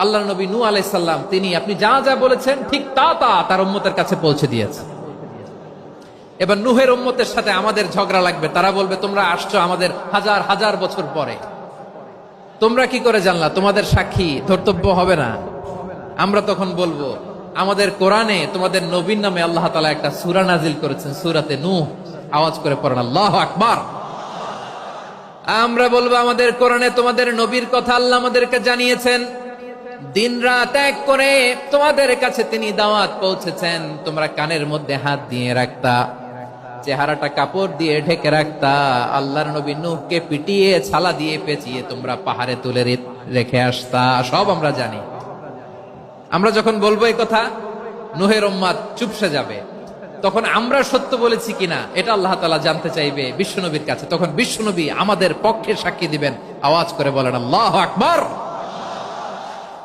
আল্লাহ নবী নূহ আলাইহিস সালাম তিনি আপনি যা যা বলেছেন ঠিক তা তা তার উম্মতের কাছে পৌঁছে দিয়েছেন। এবার নূহের উম্মতের সাথে আমাদের ঝগড়া লাগবে, তারা বলবে তোমরা আসছো আমাদের হাজার হাজার বছর পরে, তোমরা কি করে জানলা? তোমাদের সাক্ষী ধর্তব্য হবে না? আমরা তখন বলবো আমাদের কোরআনে তোমাদের নবীর নামে আল্লাহ তাআলা একটা সূরা নাজিল করেছেন, সূরাতে নূহ। আওয়াজ করে পড়েন আল্লাহু আকবার। আমরা বলবো আমাদের কোরআনে তোমাদের নবীর কথা আল্লাহ আমাদেরকে জানিয়েছেন, দিন রাত এক করে তোমাদের কাছে তিনি দাওয়াত পৌঁছেছেন। তোমরা কানের মধ্যে হাত দিয়ে রাখতা, চেহারাটা কাপড় দিয়ে ঢেকে রাখতা, আল্লাহর নবী নূহকে পিটিয়ে ছালা দিয়ে পেঁচিয়ে তোমরা পাহাড়ে তুলে রেখে আসতা। সব আমরা জানি। আমরা যখন বলবো এই কথা, নূহের উম্মত চুপসে যাবে। তখন আমরা সত্য বলেছি কিনা এটা আল্লাহ তাআলা জানতে চাইবে বিশ্বনবীর কাছে। তখন বিশ্বনবী আমাদের পক্ষে সাক্ষী দিবেন। আওয়াজ করে বলেন আল্লাহু আকবার।